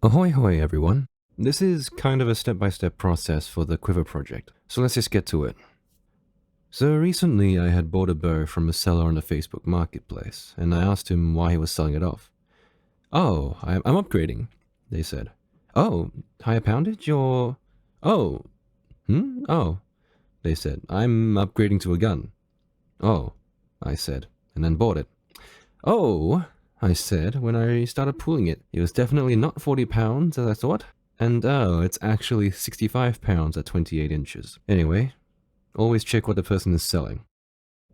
Ahoy hoy everyone. This is kind of a step-by-step process for the Quiver project, so let's just get to it. So recently I had bought a bow from a seller on the Facebook marketplace, and I asked him why he was selling it off. "Oh, I'm upgrading," they said. "Oh, higher poundage or... Oh, oh," they said. "I'm upgrading to a gun." "Oh," I said, and then bought it. "Oh," I said when I started pulling it. It was definitely not 40 pounds as I thought. And oh, it's actually 65 pounds at 28 inches. Anyway, always check what the person is selling.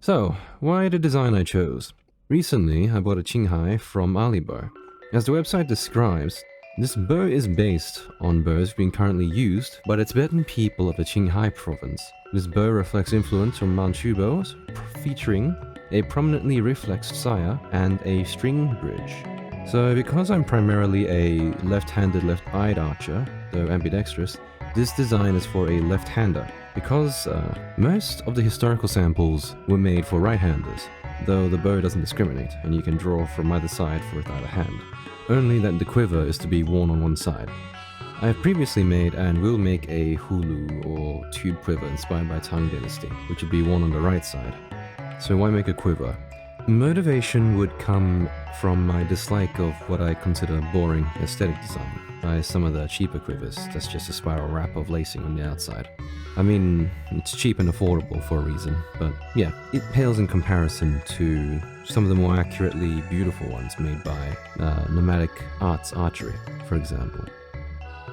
So, why the design I chose? Recently, I bought a Qinghai from Alibo. As the website describes, this bow is based on bows being currently used by the Tibetan people of the Qinghai province. This bow reflects influence from Manchu bows, featuring a prominently reflexed saya and a string bridge. So because I'm primarily a left-handed, left-eyed archer, though ambidextrous, this design is for a left-hander, because most of the historical samples were made for right-handers, though the bow doesn't discriminate, and you can draw from either side with either hand. Only that the quiver is to be worn on one side. I have previously made and will make a hulu or tube quiver inspired by Tang Dynasty, which would be worn on the right side. So why make a quiver? Motivation would come from my dislike of what I consider boring aesthetic design by some of the cheaper quivers that's just a spiral wrap of lacing on the outside. I mean, it's cheap and affordable for a reason, but yeah, it pales in comparison to some of the more accurately beautiful ones made by Nomadic Arts Archery, for example.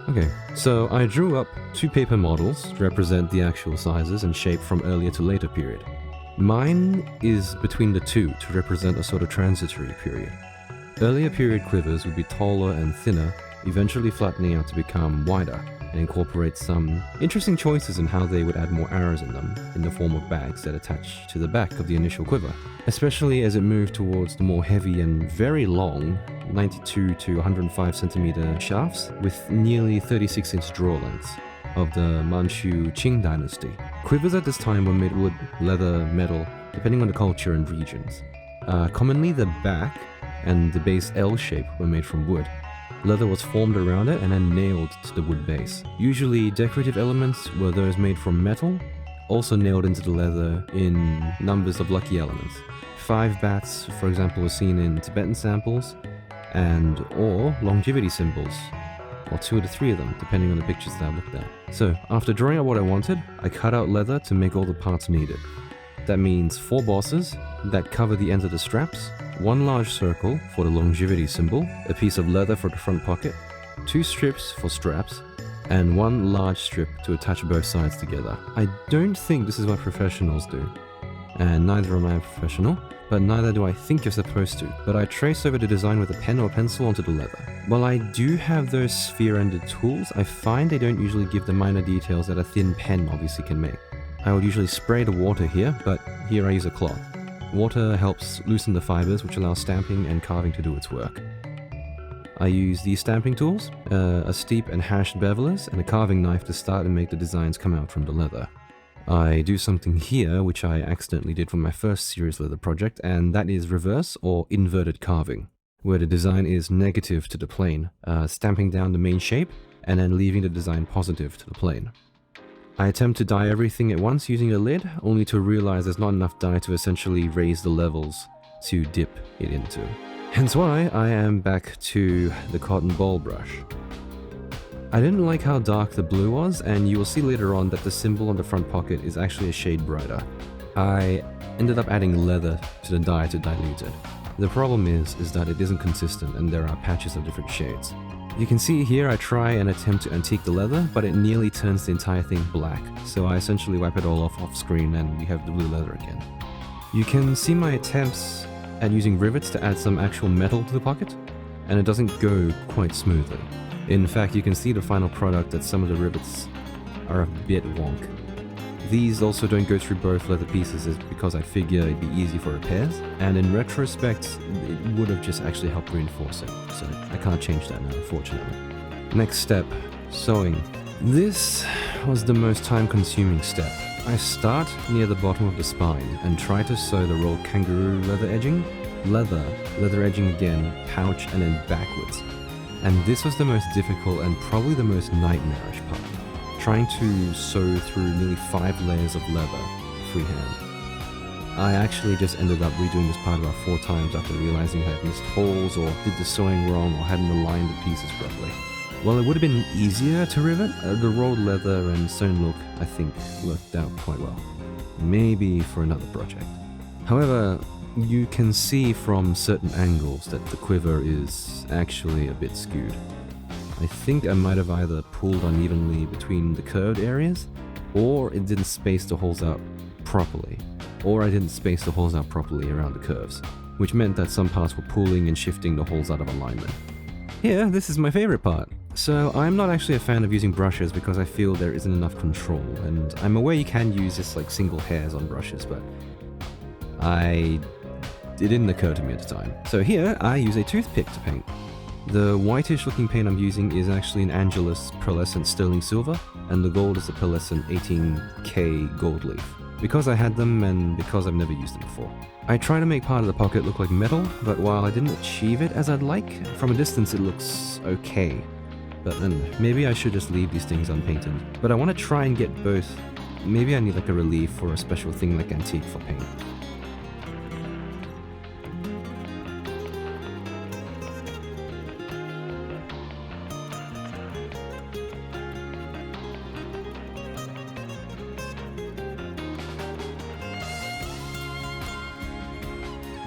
Okay, so I drew up two paper models to represent the actual sizes and shape from earlier to later period. Mine is between the two to represent a sort of transitory period. Earlier period quivers would be taller and thinner, eventually flattening out to become wider, and incorporate some interesting choices in how they would add more arrows in them, in the form of bags that attach to the back of the initial quiver, especially as it moved towards the more heavy and very long 92 to 105 centimeter shafts with nearly 36-inch draw lengths of the Manchu Qing dynasty. Quivers at this time were made wood, leather, metal, depending on the culture and regions. Commonly the back and the base L shape were made from wood. Leather was formed around it and then nailed to the wood base. Usually decorative elements were those made from metal, also nailed into the leather in numbers of lucky elements. 5 bats, for example, were seen in Tibetan samples, and or longevity symbols, or 2 to 3 of them, depending on the pictures that I looked at. So, after drawing out what I wanted, I cut out leather to make all the parts needed. That means 4 bosses that cover the ends of the straps, 1 large circle for the longevity symbol, a piece of leather for the front pocket, 2 strips for straps, and 1 large strip to attach both sides together. I don't think this is what professionals do, and neither am I a professional, but neither do I think you're supposed to. But I trace over the design with a pen or pencil onto the leather. While I do have those sphere-ended tools, I find they don't usually give the minor details that a thin pen obviously can make. I would usually spray the water here, but here I use a cloth. Water helps loosen the fibers, which allows stamping and carving to do its work. I use these stamping tools, a steep and hashed bevelers, and a carving knife to start and make the designs come out from the leather. I do something here which I accidentally did for my first serious leather project, and that is reverse or inverted carving, where the design is negative to the plane, stamping down the main shape and then leaving the design positive to the plane. I attempt to dye everything at once using a lid, only to realize there's not enough dye to essentially raise the levels to dip it into. Hence why I am back to the cotton ball brush. I didn't like how dark the blue was, and you will see later on that the symbol on the front pocket is actually a shade brighter. I ended up adding leather to the dye to dilute it. The problem is that it isn't consistent and there are patches of different shades. You can see here I try and attempt to antique the leather, but it nearly turns the entire thing black, so I essentially wipe it all off screen and we have the blue leather again. You can see my attempts at using rivets to add some actual metal to the pocket, and it doesn't go quite smoothly. In fact, you can see the final product that some of the rivets are a bit wonk. These also don't go through both leather pieces because I figure it'd be easy for repairs, and in retrospect, it would have just actually helped reinforce it, so I can't change that now, unfortunately. Next step, sewing. This was the most time-consuming step. I start near the bottom of the spine and try to sew the rolled kangaroo leather edging, leather edging again, pouch, and then backwards. And this was the most difficult and probably the most nightmarish part, trying to sew through nearly 5 layers of leather freehand. I actually just ended up redoing this part about 4 times after realizing I had missed holes or did the sewing wrong or hadn't aligned the pieces properly. While it would have been easier to rivet, the rolled leather and sewn look I think worked out quite well. Maybe for another project. However, you can see from certain angles that the quiver is actually a bit skewed. I think I might have either pulled unevenly between the curved areas, or it didn't space the holes out properly, or I didn't space the holes out properly around the curves, which meant that some parts were pulling and shifting the holes out of alignment. Here, this is my favorite part. So I'm not actually a fan of using brushes because I feel there isn't enough control, and I'm aware you can use just like single hairs on brushes, but it didn't occur to me at the time. So here, I use a toothpick to paint. The whitish looking paint I'm using is actually an Angelus pearlescent sterling silver, and the gold is a pearlescent 18K gold leaf. Because I had them and because I've never used them before. I try to make part of the pocket look like metal, but while I didn't achieve it as I'd like, from a distance it looks okay. But then maybe I should just leave these things unpainted. But I want to try and get both. Maybe I need like a relief or a special thing like antique for paint.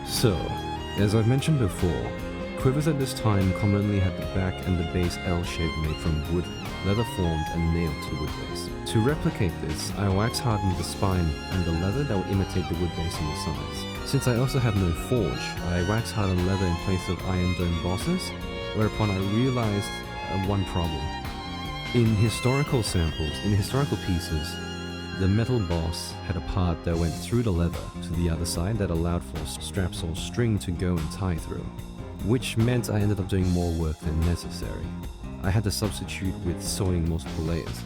So, as I've mentioned before, quivers at this time commonly had the back and the base L shape made from wood, leather formed and nailed to the wood base. To replicate this, I wax hardened the spine and the leather that will imitate the wood base on the sides. Since I also have no forge, I wax hardened leather in place of iron dome bosses, whereupon I realized one problem. In historical pieces, the metal boss had a part that went through the leather to the other side that allowed for straps or string to go and tie through, which meant I ended up doing more work than necessary. I had to substitute with sewing multiple layers,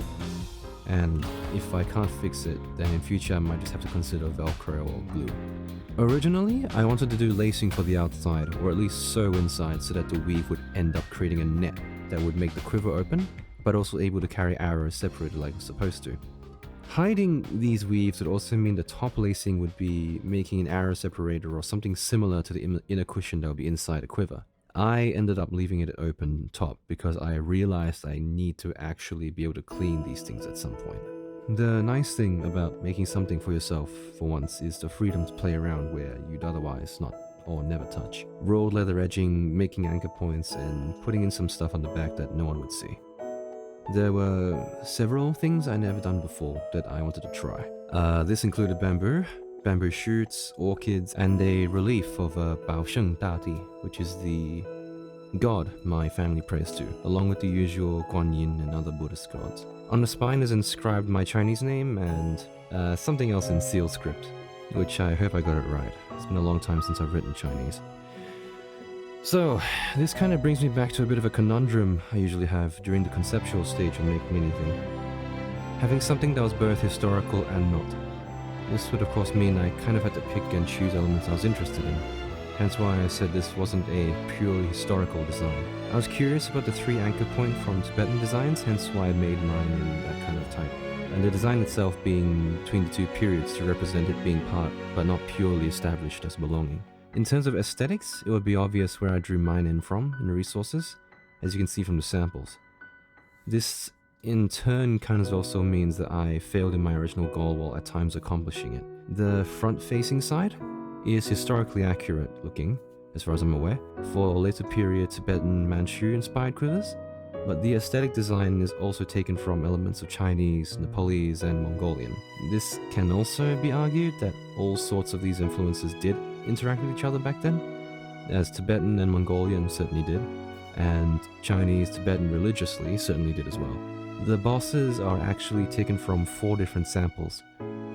and if I can't fix it, then in future I might just have to consider Velcro or glue. Originally, I wanted to do lacing for the outside, or at least sew inside so that the weave would end up creating a net that would make the quiver open, but also able to carry arrows separated like it's supposed to. Hiding these weaves would also mean the top lacing would be making an arrow separator or something similar to the inner cushion that would be inside a quiver. I ended up leaving it open top because I realized I need to actually be able to clean these things at some point. The nice thing about making something for yourself for once is the freedom to play around where you'd otherwise not or never touch. Rolled leather edging, making anchor points, and putting in some stuff on the back that no one would see. There were several things I never done before that I wanted to try. This included bamboo shoots, orchids, and a relief of Bao Sheng Dadi, which is the god my family prays to, along with the usual Guan Yin and other Buddhist gods. On the spine is inscribed my Chinese name and something else in seal script, which I hope I got it right. It's been a long time since I've written Chinese. So, this kind of brings me back to a bit of a conundrum I usually have during the conceptual stage of making anything. Having something that was both historical and not. This would of course mean I kind of had to pick and choose elements I was interested in, hence why I said this wasn't a purely historical design. I was curious about the 3 anchor point from Tibetan designs, hence why I made mine in that kind of type, and the design itself being between the 2 periods to represent it being part but not purely established as belonging. In terms of aesthetics, it would be obvious where I drew mine in from in the resources, as you can see from the samples. This in turn kind of also means that I failed in my original goal while at times accomplishing it. The front-facing side is historically accurate looking, as far as I'm aware, for later period Tibetan Manchu inspired quivers, but the aesthetic design is also taken from elements of Chinese, Nepalese, and Mongolian. This can also be argued that all sorts of these influences did interact with each other back then, as Tibetan and Mongolian certainly did, and Chinese Tibetan religiously certainly did as well. The bosses are actually taken from 4 different samples.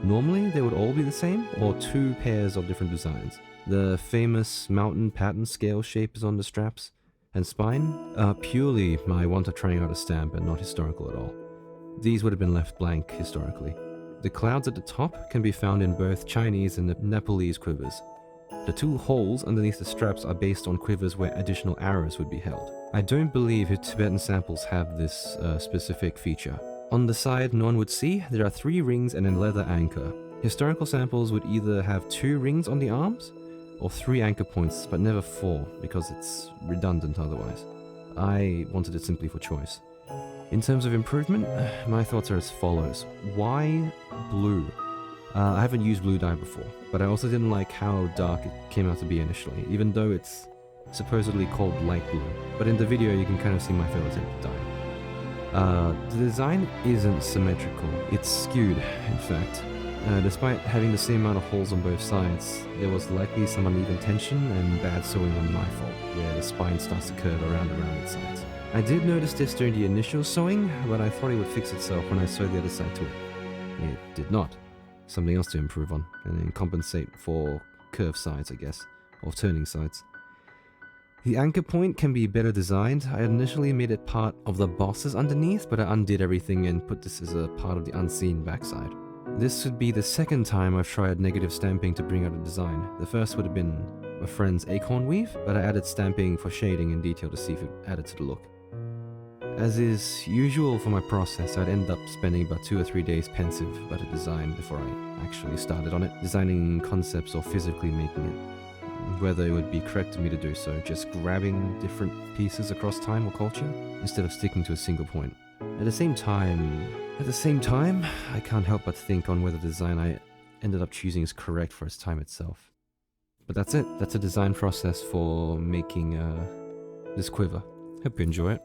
Normally they would all be the same, or 2 pairs of different designs. The famous mountain pattern scale shape is on the straps and spine are purely my want of trying out a stamp and not historical at all. These would have been left blank historically. The clouds at the top can be found in both Chinese and Nepalese quivers. The 2 holes underneath the straps are based on quivers where additional arrows would be held. I don't believe his Tibetan samples have this specific feature. On the side no one would see, there are 3 rings and a leather anchor. Historical samples would either have 2 rings on the arms, or 3 anchor points, but never 4, because it's redundant otherwise. I wanted it simply for choice. In terms of improvement, my thoughts are as follows. Why blue? I haven't used blue dye before, but I also didn't like how dark it came out to be initially, even though it's supposedly called light blue. But in the video you can kind of see my failed attempt at dyeing. The design isn't symmetrical, it's skewed, in fact. Despite having the same amount of holes on both sides, there was likely some uneven tension and bad sewing on my fault, where the spine starts to curve around its sides. I did notice this during the initial sewing, but I thought it would fix itself when I sewed the other side to it. It did not. Something else to improve on, and then compensate for curved sides, I guess, or turning sides. The anchor point can be better designed. I initially made it part of the bosses underneath, but I undid everything and put this as a part of the unseen backside. This would be the second time I've tried negative stamping to bring out a design. The first would have been a friend's acorn weave, but I added stamping for shading and detail to see if it added to the look. As is usual for my process, I'd end up spending about 2 or 3 days pensive about a design before I actually started on it, designing concepts or physically making it. Whether it would be correct of me to do so, just grabbing different pieces across time or culture, instead of sticking to a single point. At the same time, I can't help but think on whether the design I ended up choosing is correct for its time itself. But that's it. That's a design process for making this quiver. Hope you enjoy it.